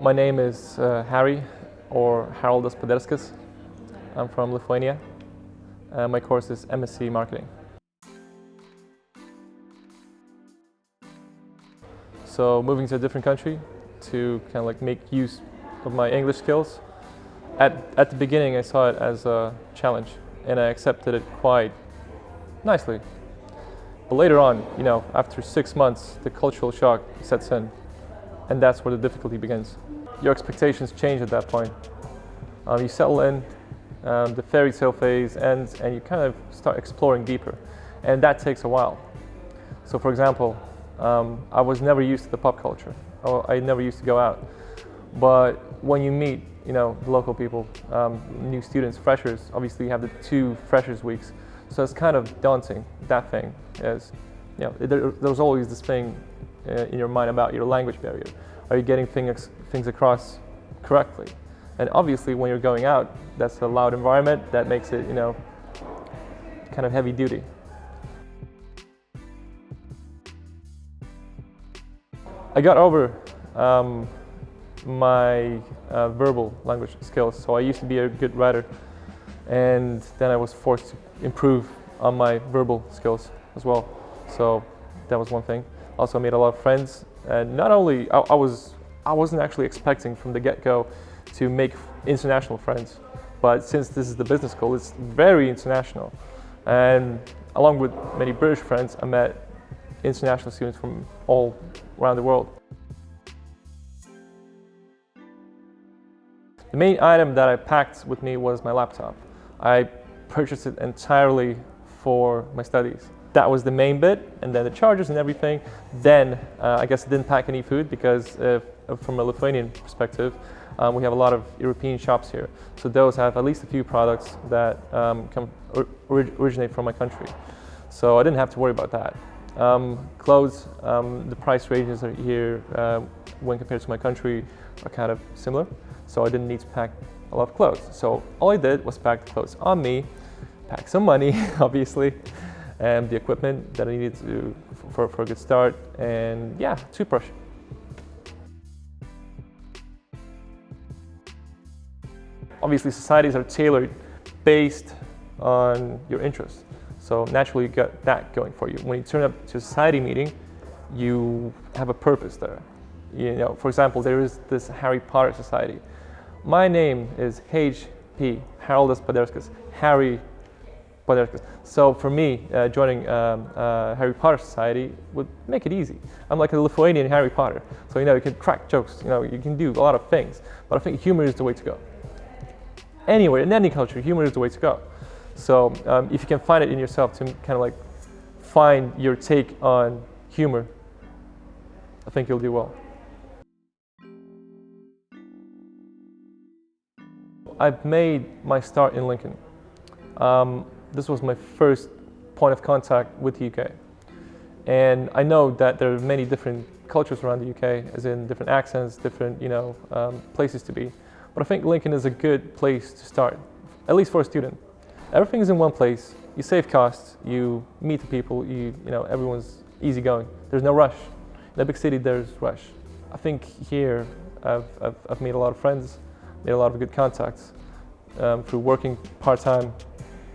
My name is Harry, or Haroldas Poderskis. I'm from Lithuania. My course is MSc Marketing. So moving to a different country to kind of like make use of my English skills. At the beginning I saw it as a challenge and I accepted it quite nicely. But later on, after 6 months, the cultural shock sets in. And that's where the difficulty begins. Your expectations change at that point. You settle in, the fairy tale phase ends, and you kind of start exploring deeper. And that takes a while. So for example, I was never used to the pop culture. I never used to go out. But when you meet, the local people, new students, freshers, obviously you have the 2 freshers weeks. So it's kind of daunting. That thing is, there's always this thing in your mind about your language barrier. Are you getting things across correctly? And obviously when you're going out, that's a loud environment that makes it, kind of heavy duty. I got over my verbal language skills. So I used to be a good writer, and then I was forced to improve on my verbal skills as well. So that was one thing. Also made a lot of friends, and not only I wasn't actually expecting from the get-go to make international friends, but since this is the business school, it's very international. And along with many British friends, I met international students from all around the world. The main item that I packed with me was my laptop. I purchased it entirely for my studies. That was the main bit, and then the chargers and everything. Then I guess I didn't pack any food because from a Lithuanian perspective, we have a lot of European shops here. So those have at least a few products that originate from my country. So I didn't have to worry about that. Clothes, the price ranges are here when compared to my country are kind of similar. So I didn't need to pack a lot of clothes. So all I did was pack the clothes on me, pack some money, obviously, and the equipment that I needed for a good start, and yeah, toothbrush. Obviously, societies are tailored based on your interests. So naturally, you got that going for you. When you turn up to a society meeting, you have a purpose there. For example, there is this Harry Potter society. My name is H.P. Haroldas Poderskis, Harry Poderskis. So for me, joining Harry Potter society would make it easy. I'm like a Lithuanian Harry Potter. So you can crack jokes, you can do a lot of things. But I think humor is the way to go. Anywhere, in any culture, humor is the way to go. So if you can find it in yourself to kind of like find your take on humor, I think you'll do well. I've made my start in Lincoln. This was my first point of contact with the UK. And I know that there are many different cultures around the UK, as in different accents, different places to be. But I think Lincoln is a good place to start, at least for a student. Everything is in one place. You save costs, you meet the people, everyone's easygoing. There's no rush. In a big city, there's rush. I think here I've made a lot of friends, made a lot of good contacts through working part-time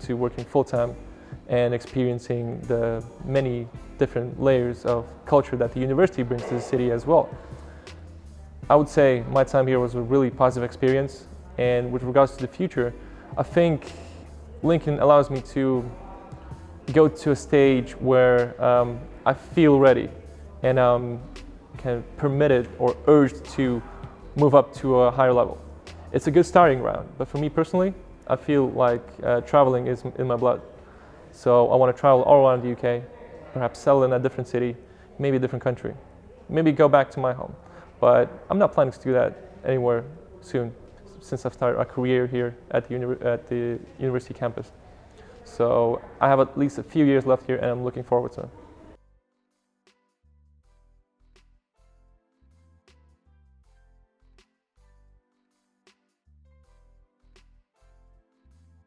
to working full-time and experiencing the many different layers of culture that the university brings to the city as well. I would say my time here was a really positive experience, and with regards to the future, I think Lincoln allows me to go to a stage where I feel ready and I'm kind of permitted or urged to move up to a higher level. It's a good starting ground, but for me personally, I feel like traveling is in my blood. So I want to travel all around the UK, perhaps settle in a different city, maybe a different country, maybe go back to my home. But I'm not planning to do that anywhere soon, since I've started a career here at the university campus. So I have at least a few years left here, and I'm looking forward to it.